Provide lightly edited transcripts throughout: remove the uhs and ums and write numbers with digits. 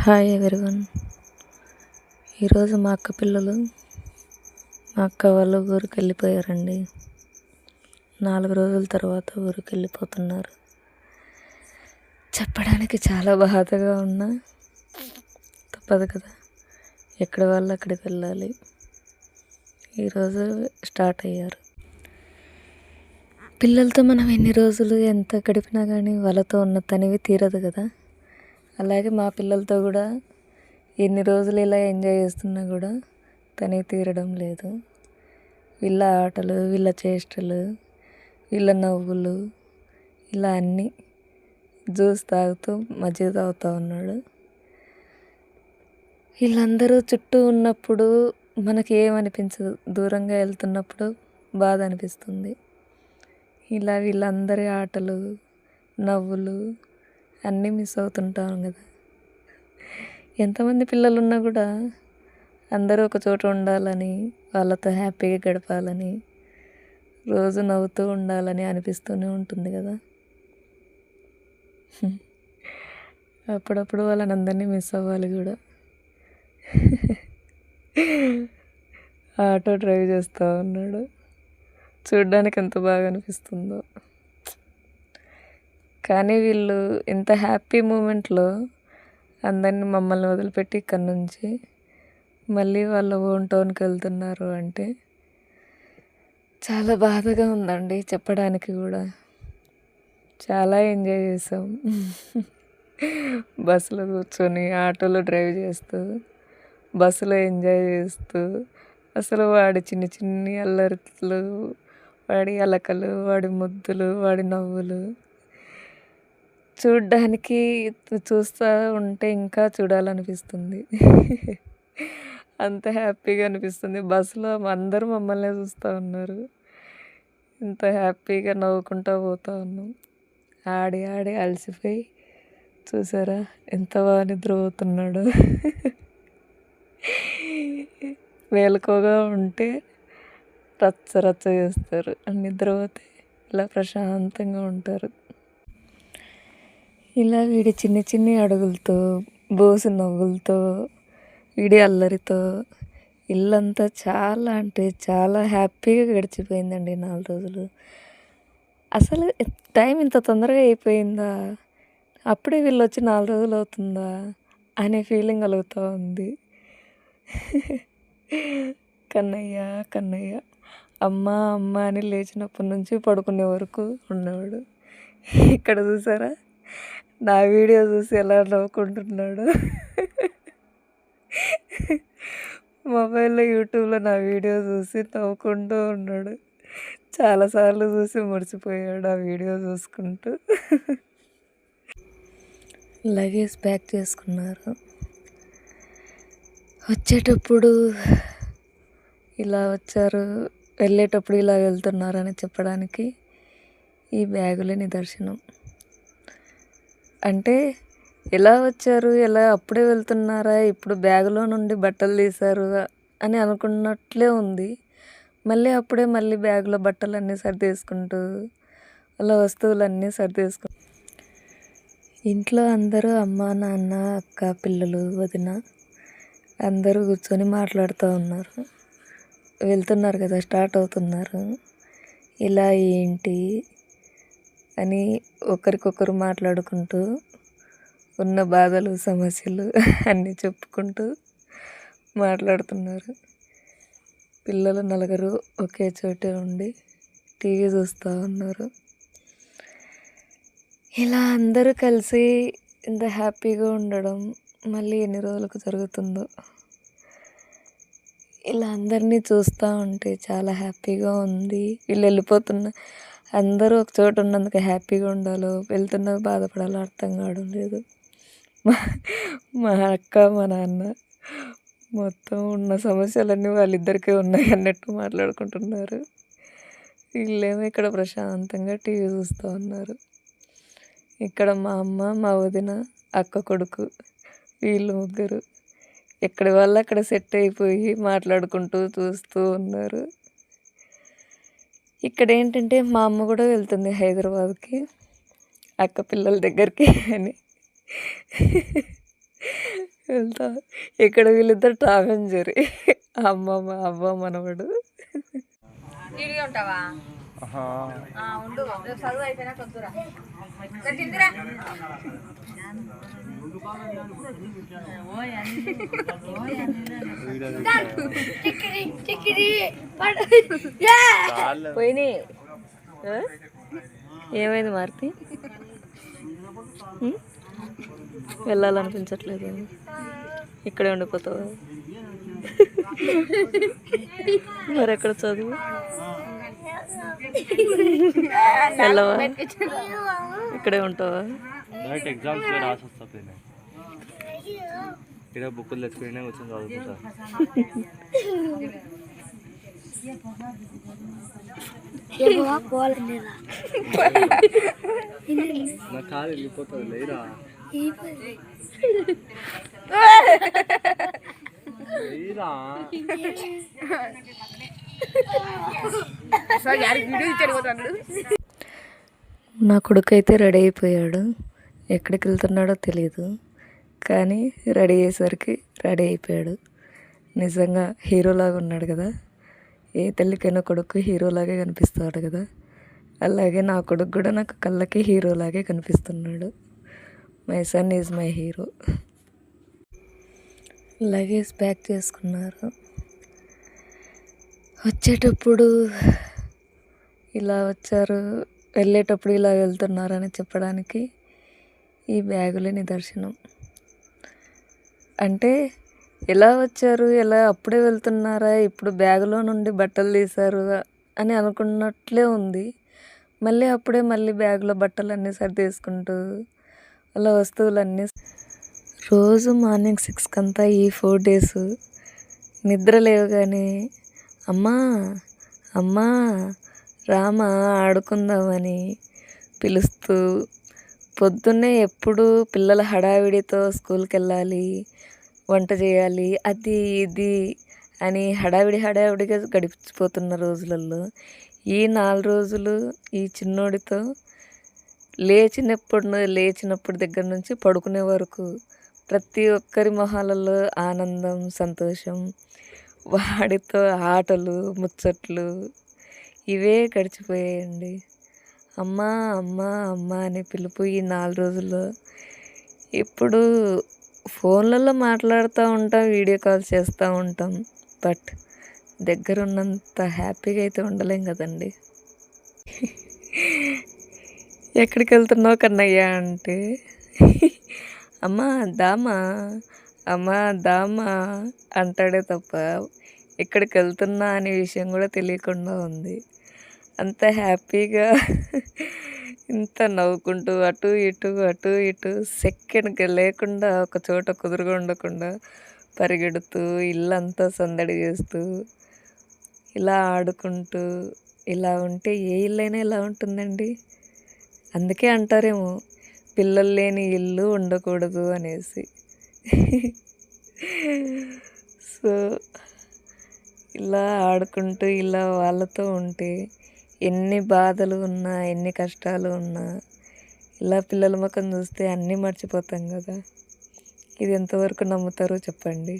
Hi everyone. ఈరోజు మా అక్క వాళ్ళు ఊరికి వెళ్ళిపోయారండి. 4 రోజుల తర్వాత ఊరికి వెళ్ళిపోతున్నారు. చెప్పడానికి చాలా బాధగా ఉన్నా తప్పదు కదా, ఎక్కడ వాళ్ళు అక్కడికి వెళ్ళాలి. ఈరోజు స్టార్ట్ అయ్యారు. పిల్లలతో మనం ఎన్ని రోజులు ఎంత గడిపినా కానీ వాళ్ళతో ఉన్న తనివి తీరదు కదా. అలాగే మా పిల్లలతో కూడా ఎన్ని రోజులు ఇలా ఎంజాయ్ చేస్తున్నా కూడా తనే తీరడం లేదు. వీళ్ళ ఆటలు, వీళ్ళ చేష్టలు, వీళ్ళ నవ్వులు, ఇలా అన్నీ జ్యూస్ తాగుతూ మజ్జిగ తాగుతూ ఉన్నాడు. వీళ్ళందరూ చుట్టూ ఉన్నప్పుడు మనకి ఏమనిపించదు, దూరంగా వెళ్తున్నప్పుడు బాధ అనిపిస్తుంది. ఇలా వీళ్ళందరి ఆటలు, నవ్వులు అన్నీ మిస్ అవుతుంటాం కదా. ఎంతమంది పిల్లలు ఉన్నా కూడా అందరూ ఒక చోట ఉండాలని, వాళ్ళతో హ్యాపీగా గడపాలని, రోజు నవ్వుతూ ఉండాలని అనిపిస్తూనే ఉంటుంది కదా. అప్పుడప్పుడు వాళ్ళని అందరినీ మిస్ అవ్వాలి కూడా. ఆటో డ్రైవ్ చేస్తూ ఉన్నాడు, చూడ్డానికి ఎంత బాగా అనిపిస్తుందో. కానీ వీళ్ళు ఇంత హ్యాపీ మూమెంట్లో అందరినీ మమ్మల్ని వదిలిపెట్టి ఇక్కడి నుంచి మళ్ళీ వాళ్ళ ఓన్ టౌన్కి వెళ్తున్నారు అంటే చాలా బాధగా ఉందండి. చెప్పడానికి కూడా చాలా ఎంజాయ్ చేసాం. బస్సులో కూర్చొని, ఆటోలో డ్రైవ్ చేస్తూ, బస్సులో ఎంజాయ్ చేస్తూ, అసలు వాడి చిన్ని చిన్ని అల్లరిలు, వాడి అలకలు, వాడి ముద్దులు, వాడి నవ్వులు చూడ్డానికి చూస్తూ ఉంటే ఇంకా చూడాలనిపిస్తుంది. అంత హ్యాపీగా అనిపిస్తుంది. బస్సులో అందరూ మమ్మల్ని చూస్తూ ఉన్నారు. ఇంత హ్యాపీగా నవ్వుకుంటూ పోతూ ఉన్నాం. ఆడి ఆడి అలసిపోయి చూసారా ఎంత బాగా నిద్రపోతున్నాడు. వేలుకోగా ఉంటే రచ్చ రచ్చ చేస్తారు, నిద్రపోతే ఇలా ప్రశాంతంగా ఉంటారు. ఇలా వీడి చిన్ని చిన్ని అడుగులతో, బోసి నవ్వులతో, వీడి అల్లరితో ఇల్లంతా చాలా అంటే చాలా హ్యాపీగా గడిచిపోయిందండి 4 రోజులు. అసలు టైం ఇంత తొందరగా అయిపోయిందా, అప్పుడే వీళ్ళు వచ్చి 4 రోజులు అవుతుందా అనే ఫీలింగ్ కలుగుతూ ఉంది. కన్నయ్య కన్నయ్య అమ్మ అమ్మ అని లేచినప్పటి నుంచి పడుకునే వరకు ఉన్నవాడు. ఇక్కడ చూసారా నా వీడియో చూసి ఎలా నవ్వుకుంటున్నాడు. మొబైల్లో యూట్యూబ్లో నా వీడియో చూసి నవ్వుకుంటూ ఉన్నాడు. చాలాసార్లు చూసి మురిసిపోయాడు ఆ వీడియో చూసుకుంటూ. లగేజ్ ప్యాక్ చేసుకున్నారు. వచ్చేటప్పుడు ఇలా వచ్చారు, వెళ్ళేటప్పుడు ఇలా వెళ్తున్నారని చెప్పడానికి ఈ బ్యాగులే నిదర్శనం. అంటే ఎలా వచ్చారు, ఎలా అప్పుడే వెళ్తున్నారా, ఇప్పుడు బ్యాగులో నుండి బట్టలు తీశారు అని అనుకున్నట్లే ఉంది. మళ్ళీ బ్యాగులో బట్టలన్నీ సర్దేసుకుంటూ, అలా వస్తువులన్నీ సర్దేసుకుంటూ ఇంట్లో అందరూ అమ్మ, నాన్న, అక్క, పిల్లలు, వదిన అందరూ కూర్చొని మాట్లాడుతూ ఉన్నారు. వెళ్తున్నారు కదా, స్టార్ట్ అవుతున్నారు. ఇలా ఏంటి అని ఒకరికొకరు మాట్లాడుకుంటూ ఉన్న బాధలు, సమస్యలు అన్నీ చెప్పుకుంటూ మాట్లాడుతున్నారు. పిల్లలు 4 ఒకే చోటే ఉండి టీవీ చూస్తూ ఉన్నారు. ఇలా అందరూ కలిసి ఇంత హ్యాపీగా ఉండడం మళ్ళీ ఎన్ని రోజులకు జరుగుతుందో. ఇలా అందరినీ చూస్తూ ఉంటే చాలా హ్యాపీగా ఉంది. వీళ్ళు వెళ్ళిపోతున్న అందరూ ఒక చోట ఉన్నందుకు హ్యాపీగా ఉండాలో, వెళ్తున్నది బాధపడాలో అర్థం కావడం లేదు. మా అక్క, మా నాన్న మొత్తం ఉన్న సమస్యలన్నీ వాళ్ళిద్దరికీ ఉన్నాయి అన్నట్టు మాట్లాడుకుంటున్నారు. వీళ్ళేమో ఇక్కడ ప్రశాంతంగా టీవీ చూస్తూ ఉన్నారు. ఇక్కడ మా అమ్మ, మా వదిన, అక్క కొడుకు వీళ్ళు ముగ్గురు ఎక్కడి వాళ్ళు అక్కడ సెట్ అయిపోయి మాట్లాడుకుంటూ చూస్తూ ఉన్నారు. ఇక్కడ ఏంటంటే మా అమ్మ కూడా వెళ్తుంది హైదరాబాద్కి అక్క పిల్లల దగ్గరికి అని. వెళ్తా. ఇక్కడ వీళ్ళిద్దరు టామ్ అండ్ జెర్రీ, అవ్వ మనవడు. ఉంటావా? ఉండు, చదువు అయిపోయినా కొద్దురా. పోయినాయి. ఏమైంది మారుతి? వెళ్ళాలనిపించట్లేదు, ఇక్కడే ఉండిపోతావు. మరి ఎక్కడ చదువు? వెళ్ళవా? ఇక్కడే ఉంటావా? ఎగ్జామ్స్ రాసి వస్తా, ఇక్కడ బుక్కులు తెచ్చుకునే వచ్చి చదువుకుంటా. నా కాలు వెళ్ళిపోతుంది లేరా. నా కొడుకు అయితే రెడీ అయిపోయాడు. ఎక్కడికి వెళ్తున్నాడో తెలీదు, కానీ రెడీ అయ్యేసరికి రెడీ అయిపోయాడు. నిజంగా హీరోలాగా ఉన్నాడు కదా. ఏ తల్లికైనా కొడుకు హీరోలాగే కనిపిస్తాడు కదా, అలాగే నా కొడుకు కూడా నాకు కళ్ళకి హీరోలాగే కనిపిస్తున్నాడు. My son is my hero. Luggage pack చేసుకున్నారు. వచ్చేటప్పుడు ఇలా వచ్చారు, వెళ్ళేటప్పుడు ఇలా వెళ్తున్నారని చెప్పడానికి ఈ బ్యాగులే నిదర్శనం. అంటే ఎలా వచ్చారు, ఎలా అప్పుడే వెళ్తున్నారా, ఇప్పుడు బ్యాగులో నుండి బట్టలు తీశారు అని అనుకున్నట్లే ఉంది. మళ్ళీ బ్యాగులో బట్టలన్నీ సర్దేసుకుంటూ అలా వస్తువులన్నీ. రోజు మార్నింగ్ 6 అంతా ఈ 4 days నిద్ర లేవగానే అమ్మా రామా ఆడుకుందామని పిలుస్తూ, పొద్దున్నే ఎప్పుడు పిల్లల హడావిడితో స్కూల్కి వెళ్ళాలి, వంట చేయాలి, అది ఇది అని హడావిడిగా గడిచిపోతున్న రోజులలో ఈ 4 రోజులు ఈ చిన్నోడితో లేచినప్పుడు దగ్గర నుంచి పడుకునే వరకు ప్రతి ఒక్కరి మొహాలలో ఆనందం, సంతోషం, వాడితో ఆటలు, ముచ్చట్లు ఇవే గడిచిపోయాయండి. అమ్మా అని పిలుపు ఈ 4 రోజుల్లో. ఇప్పుడు ఫోన్లలో మాట్లాడుతూ ఉంటాం, వీడియో కాల్స్ చేస్తూ ఉంటాం, బట్ దగ్గర ఉన్నంత హ్యాపీగా అయితే ఉండలేం కదండి. ఎక్కడికి వెళ్తున్నావు కన్నయ్య అంటే అమ్మా దామా అంటాడే తప్ప ఎక్కడికి వెళ్తున్నా అనే విషయం కూడా తెలియకుండా ఉంది. అంత హ్యాపీగా ఇంత నవ్వుకుంటూ అటు ఇటు సెకండ్కి లేకుండా ఒక చోట కుదురుగా ఉండకుండా పరిగెడుతూ ఇల్లంతా సందడి చేస్తూ ఇలా ఆడుకుంటూ ఇలా ఉంటే ఏ ఇల్లైనా ఇలా ఉంటుందండి. అందుకే అంటారేమో పిల్లలు లేని ఇల్లు ఉండకూడదు అనేసి. సో ఇలా ఆడుకుంటూ ఇలా వాళ్ళతో ఉంటే ఎన్ని బాధలు ఉన్నా, ఎన్ని కష్టాలు ఉన్నా ఇలా పిల్లల ముఖం చూస్తే అన్నీ మర్చిపోతాం కదా. ఇది ఎంతవరకు నమ్ముతారో చెప్పండి.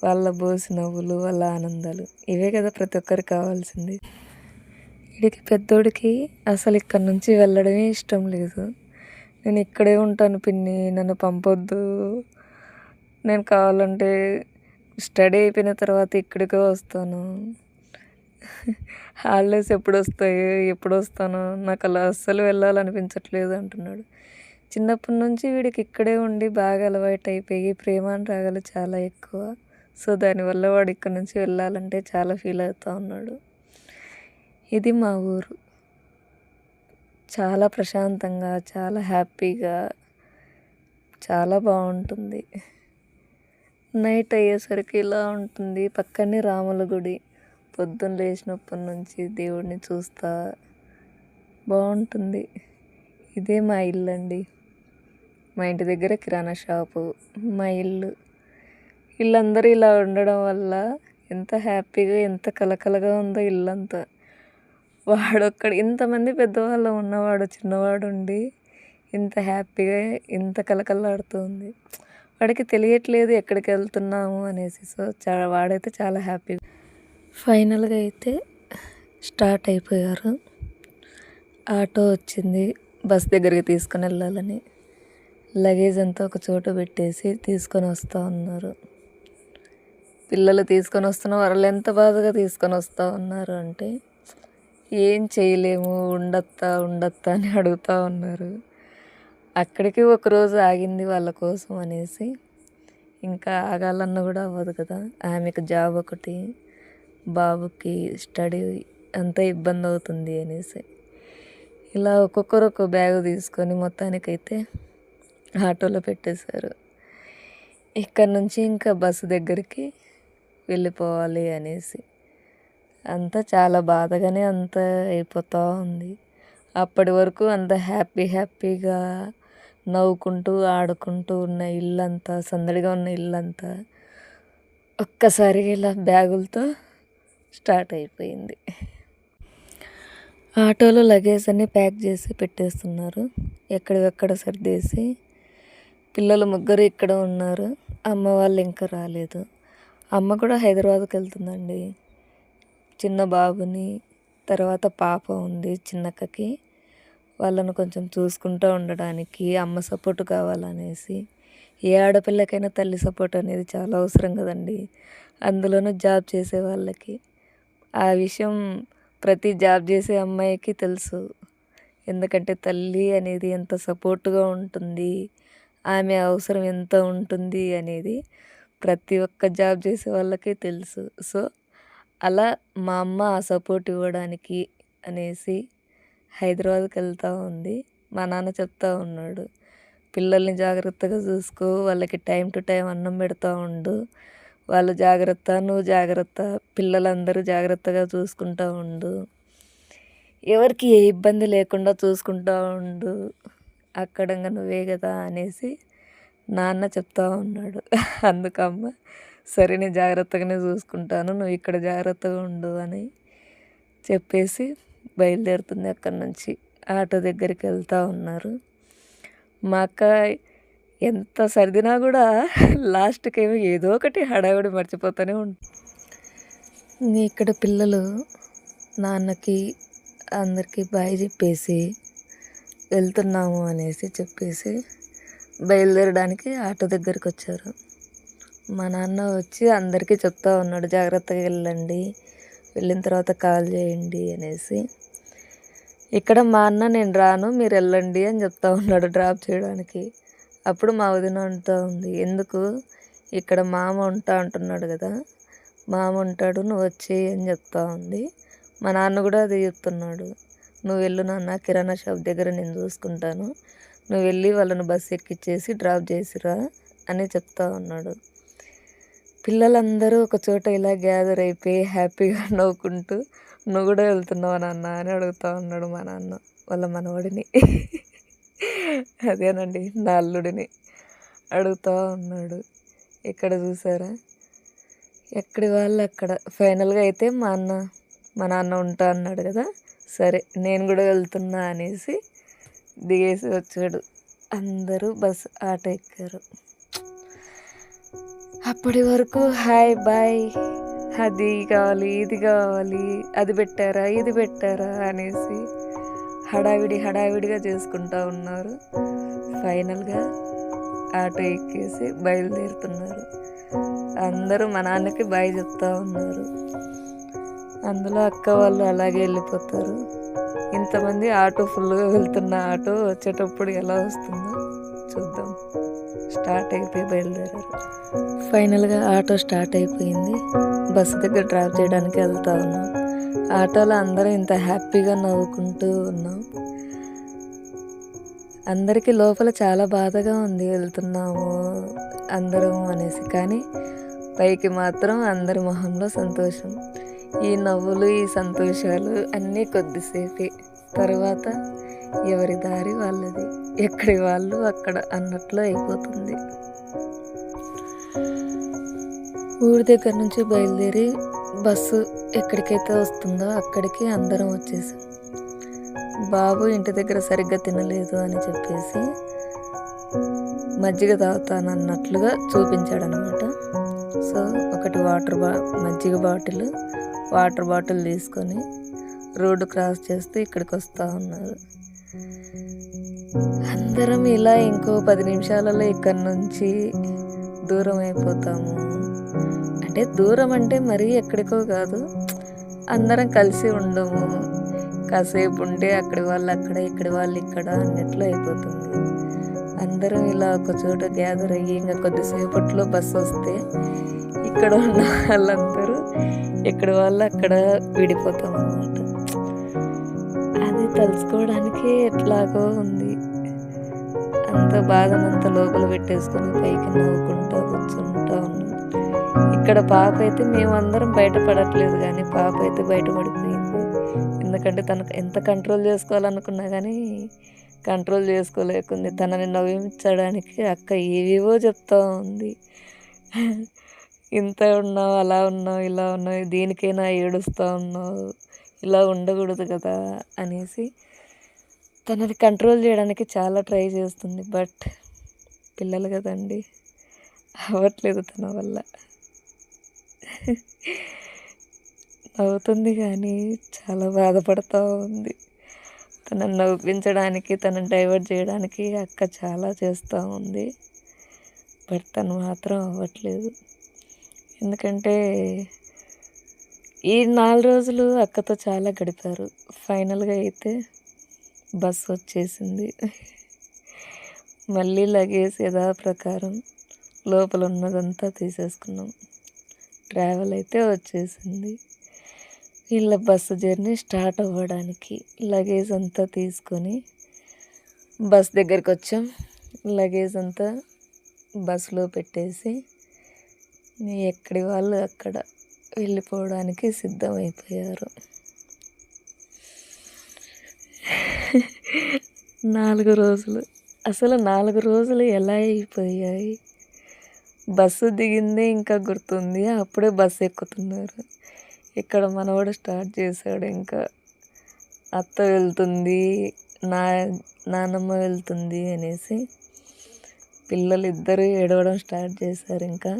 వాళ్ళ బోసి నవ్వులు, వాళ్ళ ఆనందాలు ఇవే కదా ప్రతి ఒక్కరికి కావాల్సింది. వీడికి పెద్దోడికి అసలు ఇక్కడ నుంచి వెళ్ళడమే ఇష్టం లేదు. నేను ఇక్కడే ఉంటాను పిన్ని, నన్ను పంపొద్దు, నేను కావాలంటే స్టడీ అయిపోయిన తర్వాత ఇక్కడికే వస్తాను, హాలిడేస్ ఎప్పుడు వస్తాను, నాకు అలా అస్సలు వెళ్ళాలనిపించట్లేదు అంటున్నాడు. చిన్నప్పటి నుంచి వీడికి ఇక్కడే ఉండి బాగా అలవాటు అయిపోయి ప్రేమానురాగాలు చాలా ఎక్కువ. సో దానివల్ల వాడు ఇక్కడ నుంచి వెళ్ళాలంటే చాలా ఫీల్ అవుతూ ఉన్నాడు. ఇది మా ఊరు. చాలా ప్రశాంతంగా, చాలా హ్యాపీగా, చాలా బాగుంటుంది. నైట్ అయ్యేసరికి ఇలా ఉంటుంది. పక్కనే రాముల గుడి. పొద్దున్న లేచినప్పటి నుంచి దేవుడిని చూస్తా బాగుంటుంది. ఇదే మా ఇల్లు అండి. మా ఇంటి దగ్గర కిరాణా షాపు మా ఇల్లు. వీళ్ళందరూ ఇలా ఉండడం వల్ల ఎంత హ్యాపీగా, ఎంత కలకలగా ఉందో ఇల్లంతా. వాడొక్కడ ఇంతమంది పెద్దవాళ్ళు ఉన్నవాడు చిన్నవాడు ఉండి ఇంత హ్యాపీగా, ఇంత కలకలాడుతుంది. వాడికి తెలియట్లేదు ఎక్కడికి వెళ్తున్నాము అనేసి. సో వాడైతే చాలా హ్యాపీ. ఫైనల్గా అయితే స్టార్ట్ అయిపోయారు. ఆటో వచ్చింది బస్ దగ్గరికి తీసుకొని వెళ్ళాలని. లగేజ్ అంతా ఒక చోట పెట్టేసి తీసుకొని వస్తూ ఉన్నారు. పిల్లలు తీసుకొని వస్తున్నారు. వాళ్ళు ఎంత బాధగా తీసుకొని వస్తూ ఉన్నారు అంటే ఏం చేయలేము, ఉండత్తా అని అడుగుతూ ఉన్నారు. అక్కడికి ఒకరోజు ఆగింది వాళ్ళ కోసం అనేసి. ఇంకా ఆగాలన్నా కూడా అవ్వదు కదా, ఆమెకు జాబ్ ఒకటి, బాబుకి స్టడీ అంతా ఇబ్బంది అవుతుంది అనేసి. ఇలా ఒక్కొక్కరు ఒక బ్యాగ్ తీసుకొని మొత్తానికైతే ఆటోలో పెట్టేశారు. ఇక్కడ నుంచి ఇంకా బస్సు దగ్గరికి వెళ్ళిపోవాలి అనేసి. అంతా చాలా బాధగానే అంతా అయిపోతూ ఉంది. అప్పటి వరకు అంత హ్యాపీగా నవ్వుకుంటూ ఆడుకుంటూ ఉన్న ఇల్లంతా, సందడిగా ఉన్న ఇల్లంతా ఒక్కసారిగా ఇలా బ్యాగులతో స్టార్ట్ అయిపోయింది. ఆటోలో లగేజ్ అన్నీ ప్యాక్ చేసి పెట్టేస్తున్నారు. ఎక్కడివెక్కడ సర్దేసి. పిల్లలు ముగ్గురు ఇక్కడ ఉన్నారు. అమ్మ వాళ్ళు ఇంకా రాలేదు. అమ్మ కూడా హైదరాబాద్కి వెళ్తుందండి. చిన్న బాబుని, తర్వాత పాప ఉంది చిన్నక్కకి. వాళ్ళను కొంచెం చూసుకుంటూ ఉండడానికి అమ్మ సపోర్ట్ కావాలనేసి. ఏ ఆడపిల్లకైనా తల్లి సపోర్ట్ అనేది చాలా అవసరం కదండి, అందులోనూ జాబ్ చేసే వాళ్ళకి. ఆ విషయం ప్రతి జాబ్ చేసే అమ్మాయికి తెలుసు. ఎందుకంటే తల్లి అనేది ఎంత సపోర్ట్గా ఉంటుంది, ఆమె అవసరం ఎంత ఉంటుంది అనేది ప్రతి ఒక్క జాబ్ చేసే వాళ్ళకి తెలుసు. సో అలా మా అమ్మ ఆ సపోర్ట్ ఇవ్వడానికి అనేసి హైదరాబాద్కి వెళ్తూ ఉంది. మా నాన్న చెప్తా ఉన్నాడు, పిల్లల్ని జాగ్రత్తగా చూసుకో, వాళ్ళకి టైం టు టైం అన్నం పెడతా ఉండు, వాళ్ళు జాగ్రత్త, నువ్వు జాగ్రత్త, పిల్లలందరూ జాగ్రత్తగా చూసుకుంటూ ఉండు, ఎవరికి ఏ ఇబ్బంది లేకుండా చూసుకుంటూ ఉండు, అక్కడంగా నువ్వే కదా అనేసి నాన్న చెప్తా ఉన్నాడు. అందుకమ్మ సరే నేను జాగ్రత్తగానే చూసుకుంటాను, నువ్వు ఇక్కడ జాగ్రత్తగా ఉండు అని చెప్పేసి బయలుదేరుతుంది. అక్కడి నుంచి ఆటో దగ్గరికి వెళ్తూ ఉన్నారు. మా అక్క ఎంత సర్దినా కూడా లాస్ట్కి ఏమో ఏదో ఒకటి హడావిడి మర్చిపోతూనే ఉంటుంది. ఇక్కడ పిల్లలు నాన్నకి అందరికీ బాయ్ చెప్పేసి వెళ్తున్నాము అనేసి చెప్పేసి బయలుదేరడానికి ఆటో దగ్గరికి వచ్చారు. మా నాన్న వచ్చి అందరికీ చెప్తా ఉన్నాడు, జాగ్రత్తగా వెళ్ళండి, వెళ్ళిన తర్వాత కాల్ చేయండి అనేసి. ఇక్కడ మా అన్న నేను రాను మీరు వెళ్ళండి అని చెప్తా ఉన్నాడు డ్రాప్ చేయడానికి. అప్పుడు మా వదిన అంటూ ఉంది, ఎందుకు ఇక్కడ మామ ఉంటా అంటున్నాడు కదా, మామ ఉంటాడు నువ్వు వచ్చేయి అని చెప్తా ఉంది. మా నాన్న కూడా అదే చెప్తున్నాడు, నువ్వు వెళ్ళు నాన్న, కిరాణా షాప్ దగ్గర నేను చూసుకుంటాను, నువ్వు వెళ్ళి వాళ్ళని బస్సు ఎక్కిచ్చేసి డ్రాప్ చేసిరా అని చెప్తా ఉన్నాడు. పిల్లలందరూ ఒక చోట ఇలా గ్యాదర్ అయిపోయి హ్యాపీగా నవ్వుకుంటూ, నువ్వు కూడా వెళ్తున్నావా నాన్న అని అడుగుతూ ఉన్నాడు మా నాన్న వాళ్ళ మనవడిని. అదేనండి నా అల్లుడిని అడుగుతూ ఉన్నాడు. ఇక్కడ చూసారా, ఎక్కడి వాళ్ళు అక్కడ. ఫైనల్గా అయితే మా నాన్న ఉంటా అన్నాడు కదా, సరే నేను కూడా వెళ్తున్నా అనేసి దిగేసి వచ్చాడు. అందరూ బస్ ఆటో ఎక్కారు. అప్పటి వరకు హాయ్ బాయ్, అది కావాలి ఇది కావాలి, అది పెట్టారా ఇది పెట్టారా అనేసి హడావిడిగా చేసుకుంటూ ఉన్నారు. ఫైనల్గా ఆటో ఎక్కేసి బయలుదేరుతున్నారు. అందరూ మా నాన్నకి బాయ్ చెప్తా ఉన్నారు. అందులో అక్క వాళ్ళు అలాగే వెళ్ళిపోతారు. ఇంతమంది ఆటో ఫుల్గా వెళ్తున్న ఆటో వచ్చేటప్పుడు ఎలా వస్తుందో చూద్దాం. స్టార్ట్ అయిపోయి బయలుదేరారు. ఫైనల్గా ఆటో స్టార్ట్ అయిపోయింది. బస్సు దగ్గర డ్రాప్ చేయడానికి వెళ్తా ఉన్నాం. ఆటోలో అందరం ఇంత హ్యాపీగా నవ్వుకుంటూ ఉన్నాం. అందరికీ లోపల చాలా బాధగా ఉంది, వెళ్తున్నాము అందరం అనేసి. కానీ పైకి మాత్రం అందరి మొహంలో సంతోషం. ఈ నవ్వులు ఈ సంతోషాలు అన్నీ కొద్దిసేపే, తర్వాత ఎవరి దారి వాళ్ళది, ఎక్కడి వాళ్ళు అక్కడ అన్నట్లు అయిపోతుంది. ఊరి దగ్గర నుంచి బయలుదేరి బస్సు ఎక్కడికైతే వస్తుందో అక్కడికి అందరం వచ్చేసాం. బాబు ఇంటి దగ్గర సరిగ్గా తినలేదు అని చెప్పేసి మజ్జిగ తాగుతానన్నట్లుగా చూపించాడనమాట. సో ఒకటి మజ్జిగ బాటిల్, వాటర్ బాటిల్ తీసుకొని రోడ్డు క్రాస్ చేస్తూ ఇక్కడికి వస్తూ ఉన్నారు. అందరం ఇలా ఇంకో 10 నిమిషాలలో ఇక్కడి నుంచి దూరం అయిపోతాము. అంటే దూరం అంటే మరీ ఎక్కడికో కాదు, అందరం కలిసి ఉండము. కాసేపు ఉంటే అక్కడి వాళ్ళు అక్కడ, ఇక్కడి వాళ్ళు ఇక్కడ అన్నట్లు అయిపోతుంది. అందరం ఇలా ఒక చోట గ్యాదర్ అయ్యి ఇంకా కొద్దిసేపట్లో బస్సు వస్తే ఇక్కడ ఉన్న వాళ్ళందరూ ఇక్కడి వాళ్ళు అక్కడ విడిపోతాం అన్నమాట. అది తలుచుకోవడానికి ఎట్లాగో ఉంది. అంత బాధనంత లోపల పెట్టేసుకొని పైకి నవ్వుకుంటూ కూర్చుంటూ ఉన్నాం. ఇక్కడ పాప అయితే మేమందరం బయటపడట్లేదు, కానీ పాప అయితే బయటపడిపోయింది. ఎందుకంటే తనకు ఎంత కంట్రోల్ చేసుకోవాలనుకున్నా కానీ కంట్రోల్ చేసుకోలేకుంది. తనని నవ్వించడానికి అక్క ఏవేవో చెప్తూ ఉంది. ఇంత ఉన్నావు, అలా ఉన్నావు, ఇలా ఉన్నావు, దీనికైనా ఏడుస్తూ ఉన్నావు, ఇలా ఉండకూడదు కదా అనేసి తనది కంట్రోల్ చేయడానికి చాలా ట్రై చేస్తుంది. బట్ పిల్లలు కదండి, అవ్వట్లేదు తన వల్ల. నవ్వుతుంది కానీ చాలా బాధపడుతూ ఉంది. తనని నవ్వించడానికి, తనని డైవర్ట్ చేయడానికి అక్క చాలా చేస్తూ ఉంది. బట్ తను మాత్రం అవ్వట్లేదు. ఎందుకంటే ఈ 4 రోజులు అక్కతో చాలా గడిపారు. ఫైనల్గా అయితే బస్సు వచ్చేసింది. మళ్ళీ లగేజ్ యథాప్రకారం లోపల ఉన్నదంతా తీసేసుకున్నాం. ట్రావెల్ అయితే వచ్చేసింది. వీళ్ళ బస్సు జర్నీ స్టార్ట్ అవ్వడానికి లగేజ్ అంతా తీసుకొని బస్ దగ్గరికి వచ్చాం. లగేజ్ అంతా బస్సులో పెట్టేసి ఎక్కడి వాళ్ళు అక్కడ వెళ్ళిపోవడానికి సిద్ధమైపోయారు. 4 రోజులు, అసలు 4 రోజులు ఎలా అయిపోయాయి. బస్సు దిగిందే ఇంకా గుర్తుంది, అప్పుడే బస్సు ఎక్కుతున్నారు. ఇక్కడ మనవాడు స్టార్ట్ చేశాడు. ఇంకా అత్త వెళ్తుంది, నానమ్మ వెళ్తుంది అనేసి పిల్లలు ఇద్దరు ఏడవడం స్టార్ట్ చేశారు. ఇంకా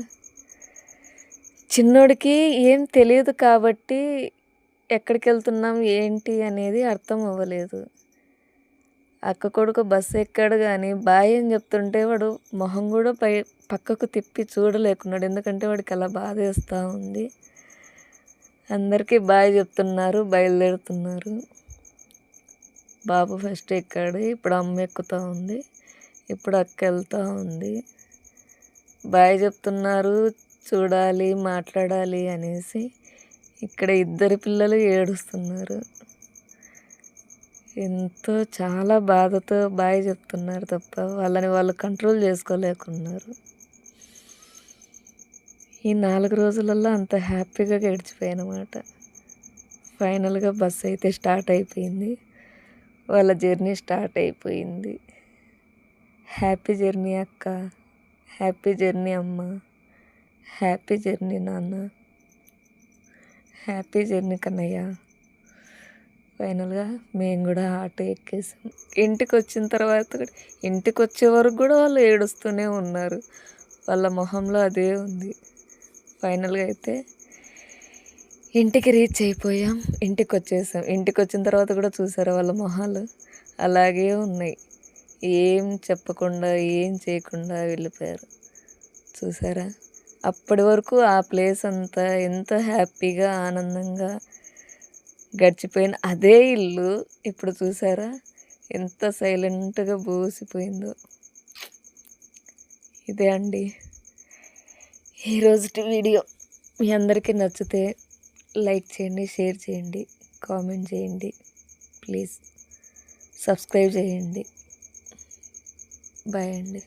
చిన్నోడికి ఏం తెలియదు కాబట్టి ఎక్కడికి వెళ్తున్నాం ఏంటి అనేది అర్థం అవ్వలేదు. అక్క కొడుకు బస్సు ఎక్కాడు కానీ బాయ్ అని చెప్తుంటే వాడు మొహం కూడా పక్కకు తిప్పి చూడలేకున్నాడు. ఎందుకంటే వాడికి అలా బాధ వేస్తూ ఉంది. అందరికీ బాయ్ చెప్తున్నారు, బయలుదేరుతున్నారు. బాబు ఫస్ట్ ఎక్కాడు, ఇప్పుడు అమ్మ ఎక్కుతూ ఉంది, ఇప్పుడు అక్క వెళ్తూ ఉంది. బాయ్ చెప్తున్నారు, చూడాలి, మాట్లాడాలి అనేసి. ఇక్కడ ఇద్దరు పిల్లలు ఏడుస్తున్నారు. ఎంతో చాలా బాధతో బాయ్ చెప్తున్నారు తప్ప వాళ్ళని వాళ్ళు కంట్రోల్ చేసుకోలేకున్నారు. ఈ 4 రోజులలో అంత హ్యాపీగా గడిచిపోయానమాట. ఫైనల్గా బస్సు అయితే స్టార్ట్ అయిపోయింది. వాళ్ళ జర్నీ స్టార్ట్ అయిపోయింది. హ్యాపీ జర్నీ అక్క, హ్యాపీ జర్నీ అమ్మ, హ్యాపీ జర్నీ నాన్న, హ్యాపీ జర్నీ కన్నయ్య. ఫైనల్గా మేము కూడా ఆటో ఎక్కేసాం. ఇంటికి వచ్చిన తర్వాత ఇంటికి వచ్చే వరకు కూడా వాళ్ళు ఏడుస్తూనే ఉన్నారు. వాళ్ళ మొహంలో అదే ఉంది. ఫైనల్గా అయితే ఇంటికి రీచ్ అయిపోయాం, ఇంటికి వచ్చేసాం. ఇంటికి వచ్చిన తర్వాత కూడా చూసారా వాళ్ళ మొహాలు అలాగే ఉన్నాయి. ఏం చెప్పకుండా ఏం చేయకుండా వెళ్ళిపోయారు. చూసారా, అప్పటి వరకు ఆ ప్లేస్ అంతా ఎంత హ్యాపీగా ఆనందంగా గడిచిపోయిన అదే ఇల్లు ఇప్పుడు చూసారా ఎంత సైలెంట్గా బోసిపోయిందో. ఇదే అండి ఈరోజుటి వీడియో. మీ అందరికీ నచ్చితే లైక్ చేయండి, షేర్ చేయండి, కామెంట్ చేయండి, ప్లీజ్ సబ్స్క్రైబ్ చేయండి. బాయ్ అండి.